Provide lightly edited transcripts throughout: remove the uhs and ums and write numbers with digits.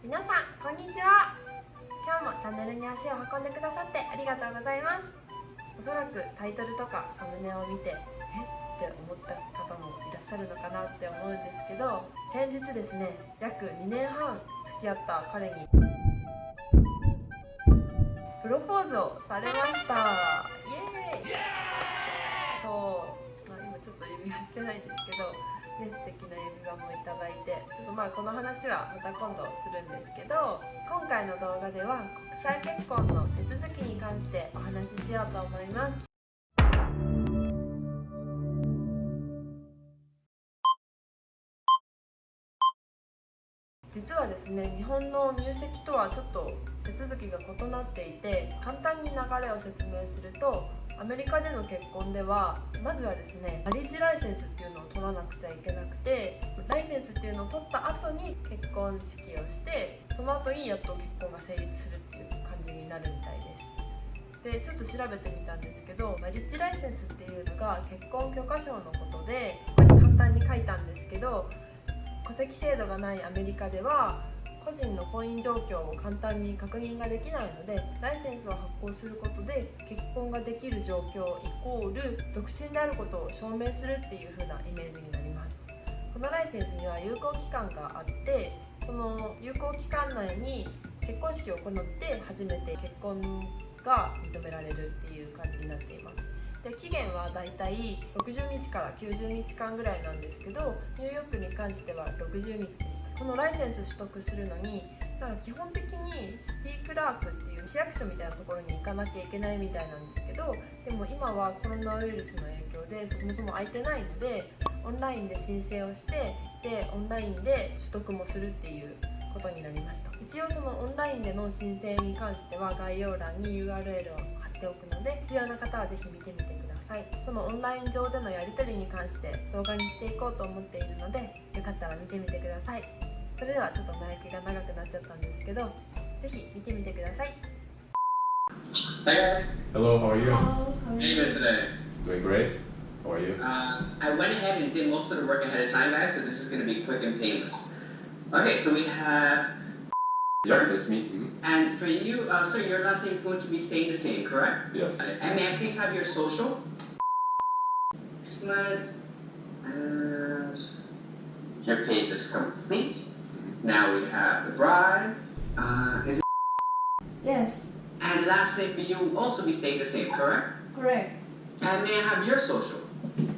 皆さんこんにちは。今日もチャンネルに足を運んでくださってありがとうございます。おそらくタイトルとかサムネを見てって思った方もいらっしゃるのかなって思うんですけど、先日ですね、約2年半付き合った彼にプロポーズをされました。イエーイ。そう、今ちょっと指輪してないんですけどね、素敵な指輪もいただいて、ちょっとこの話はまた今度するんですけど、今回の動画では国際結婚の手続きに関してお話ししようと思います。実はですね、日本の入籍とはちょっと手続きが異なっていて、簡単に流れを説明すると、アメリカでの結婚ではまずはですね、マリッジライセンスっていうのを取らなくちゃいけなくて、ライセンスっていうのを取った後に結婚式をして、その後にやっと結婚が成立するっていう感じになるみたいです。で、ちょっと調べてみたんですけど、マリッジライセンスっていうのが結婚許可証のことで、ここに簡単に書いたんですけど、戸籍制度がないアメリカでは個人の婚姻状況を簡単に確認ができないので、ライセンスを発行することで結婚ができる状況イコール独身であることを証明するっていう風なイメージになります。このライセンスには有効期間があって、その有効期間内に結婚式を行って初めて結婚が認められるっていう感じになっています。で、期限はだいたい60日から90日間ぐらいなんですけど、ニューヨークに関しては60日でした。このライセンス取得するのに基本的にシティクラークっていう市役所みたいなところに行かなきゃいけないみたいなんですけど、でも今はコロナウイルスの影響でそもそも空いてないので、オンラインで申請をして、でオンラインで取得もするっていうことになりました。一応そのオンラインでの申請に関しては概要欄に URL を貼っておくので、必要な方はぜひ見てみてください。そのオンライン上でのやり取りに関して動画にしていこうと思っているので、よかったら見てみてください。それではちょっと前置きが長くなっちゃったんですけど、ぜひ見てみてください。 Hey guys. Hello, how are you? How are you doing today? Doing great. How are you? I went ahead and did most of the work ahead of time, guys, so this is going to be quick and painless. Okay, so we have... Yeah, that's me. And for you, sir, your last name is going to be staying the same, correct? Yes. And may I please have your social? Excellent. And your page is complete. Now we have the bride. Is it? Yes, And last name for you will also be staying the same, correct? correct. And may I have your social?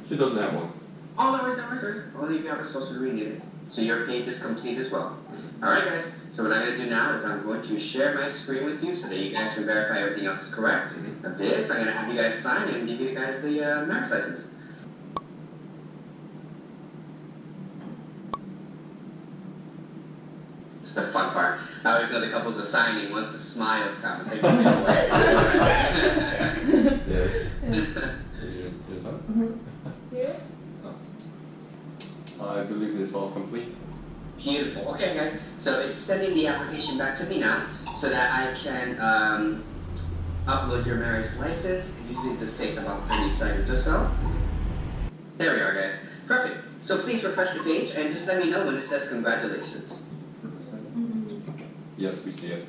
She doesn't have one. Oh, no worries, no worries, no worries. Only if you have a social we need it. So your page is complete as well. Alright guys, so what I'm going to do now is I'm going to share my screen with you so that you guys can verify everything else is correct. Of this, I'm going to have you guys sign and give you guys the marriage license. It's the fun part. I always know the couples are signing once the smiles come. It's like, Yes. You're done? Here? I believe it's all complete. Beautiful. Okay, guys. So it's sending the application back to me now, so that I can upload your marriage license. Usually this takes about 30 seconds or so. There we are, guys. Perfect. So please refresh the page and just let me know when it says congratulations. Yes, we see it.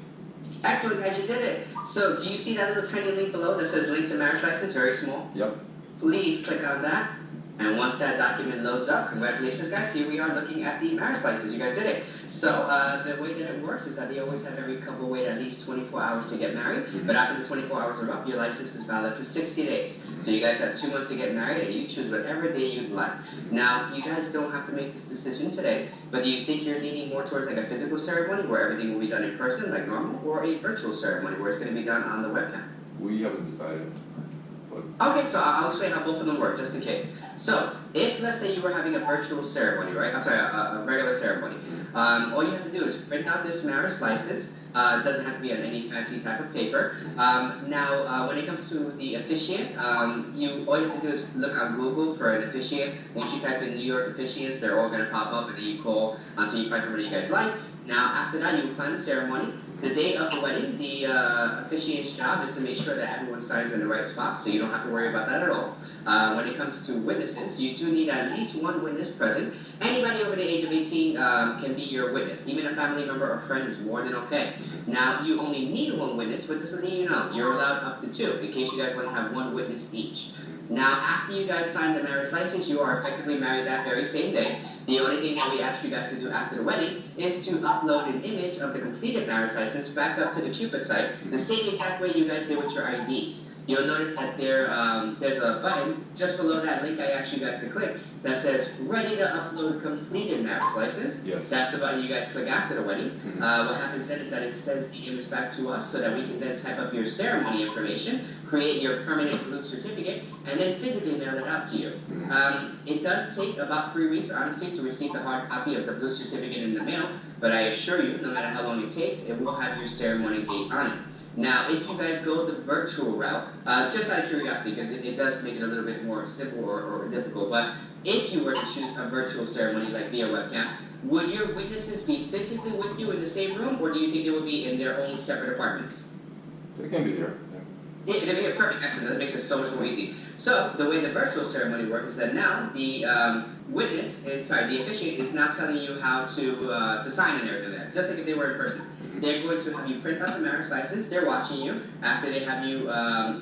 Excellent, guys. You did it. So do you see that little tiny link below that says link to marriage license? Very small. Yep. Please click on that. And once that document loads up, congratulations guys, here we are looking at the marriage license. You guys did it. So the way that it works is that they always have every couple wait at least 24 hours to get married. But after the 24 hours are up, your license is valid for 60 days. So you guys have 2 months to get married, and you choose whatever day you'd like. Now, you guys don't have to make this decision today, but do you think you're leaning more towards like a physical ceremony where everything will be done in person like normal, or a virtual ceremony where it's going to be done on the webcam? We haven't decided. Okay, so I'll explain how both of them work, just in case. So, if let's say you were having a virtual ceremony, right? I'm sorry, a regular ceremony. All you have to do is print out this marriage license. It doesn't have to be on any fancy type of paper. Now, when it comes to the officiant, all you have to do is look on Google for an officiant. Once you type in New York officiants, they're all going to pop up, and then you call until you find somebody you guys like. Now, after that, you plan the ceremony. The day of the wedding, the officiant's job is to make sure that everyone signs in the right spot, so you don't have to worry about that at all. When it comes to witnesses, you do need at least one witness present, Anybody over the age of 18 can be your witness. Even a family member or friend is more than okay. Now, you only need one witness, but just to let you know, you're allowed up to 2 in case you guys want to have 1 witness each. Now, after you guys sign the marriage license, you are effectively married that very same day. The only thing that we ask you guys to do after the wedding is to upload an image of the completed marriage license back up to the Cupid site, the same exact way you guys did with your IDs. You'll notice that there's a button just below that link I asked you guys to click that says ready to upload completed marriage license. Yes. That's the button you guys click after the wedding. What happens then is that it sends the image back to us so that we can then type up your ceremony information, create your permanent blue certificate, and then physically mail it out to you. It does take about 3 weeks, honestly, to receive the hard copy of the blue certificate in the mail, but I assure you, no matter how long it takes, it will have your ceremony date on it. Now, if you guys go the virtual route, just out of curiosity, because it does make it a little bit more simple or difficult, but if you were to choose a virtual ceremony like via webcam, would your witnesses be physically with you in the same room, or do you think they would be in their own separate apartments? They can be here. Yeah, they'd be a perfect accident. That makes it so much more easy. So, the way the virtual ceremony works is that now the the officiant is now telling you how to sign and everything there, just like if they were in person. They're going to have you print out the marriage license. They're watching you. After they have you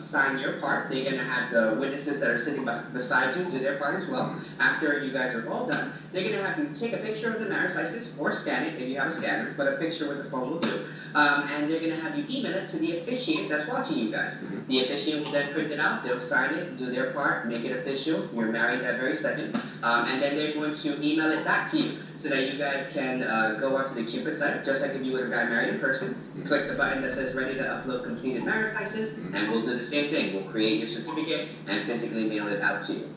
sign your part, they're going to have the witnesses that are sitting beside you do their part as well. After you guys are all done, they're going to have you take a picture of the marriage license or scan it if you have a scanner, but a picture with the phone will do. And they're going to have you email it to the officiant that's watching you guys. The officiant will then print it out. They'll sign it, do their part, make it official. You're married that very second. And then they're going to email it back to you so that you guys can go onto the Cupid site, just like if you would have got married in person. Click the button that says ready to upload completed marriage license, and we'll do the same thing. We'll create your certificate and physically mail it out to you.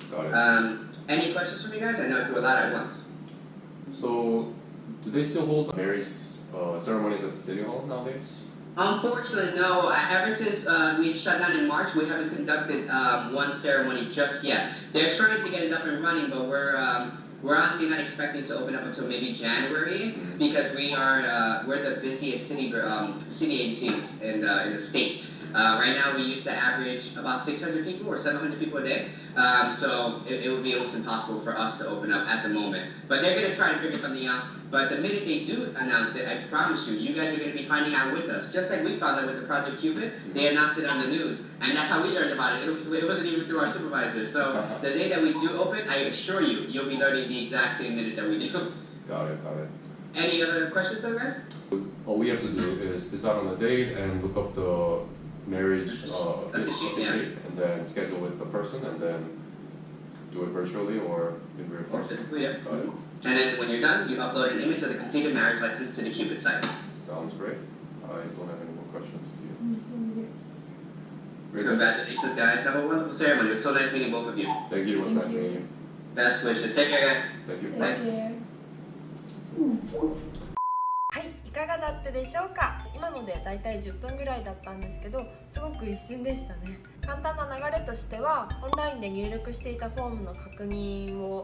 Any questions from you guys? I know I threw a lot at once. So, do they still hold marriage ceremonies at the city hall nowadays? Unfortunately, no. Ever since we shut down in March, we haven't conducted one ceremony just yet. They're trying to get it up and running, but we're honestly not expecting to open up until maybe January because we're the busiest city agencies in the state. Right now, we used to average about 600 people or 700 people a day. So it would be almost impossible for us to open up at the moment. But they're going to try to figure something out. But the minute they do announce it, I promise you, you guys are going to be finding out with us. Just like we found out with the Project Cupid, they announced it on the news. And that's how we learned about it. It wasn't even through our supervisors. So the day that we do open, I assure you, you'll be learning the exact same minute that we do. Got it. Any other questions though, guys? All we have to do is decide on a date and look up the marriage officiate, and then schedule with the person, and then do it virtually or in real Or person. physically, yeah. And then when you're done, you upload an image of the completed marriage license to the Cupid site. Sounds great. I don't have any more questions to you. Congratulations, guys. Have a wonderful ceremony. It was so nice meeting both of you. Thank you. It was nice meeting you. Best wishes. Take care, guys. Thank you. Bye. はい、いかがだったでしょうか。今のでだいたい10分ぐらいだったんですけど、すごく一瞬でしたね。簡単な流れとしては、オンラインで入力していたフォームの確認を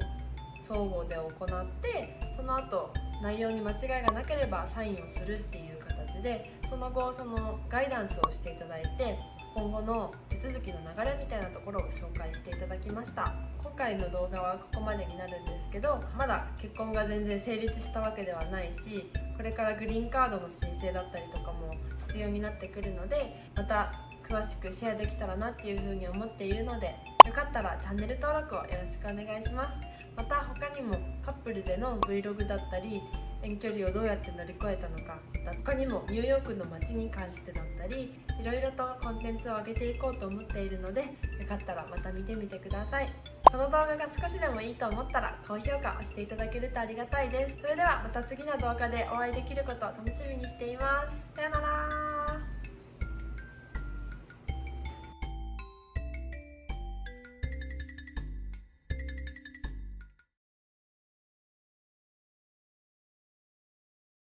相互で行って、その後内容に間違いがなければサインをするっていう形で、その後そのガイダンスをしていただいて、今後の手続きの流れみたいなところを紹介していただきました。今回の動画はここまでになるんですけど、まだ結婚が全然成立したわけではないし、これからグリーンカードの申請だったりとかも必要になってくるので、また詳しくシェアできたらなっていうふうに思っているので、よかったらチャンネル登録をよろしくお願いします。また他にもカップルでの Vlog だったり、遠距離をどうやって乗り越えたのか、他にもニューヨークの街に関してだったり、いろいろとコンテンツを上げていこうと思っているので、よかったらまた見てみてください。この動画が少しでもいいと思ったら高評価をしていただけるとありがたいです。それではまた次の動画でお会いできることを楽しみにしています。さよなら。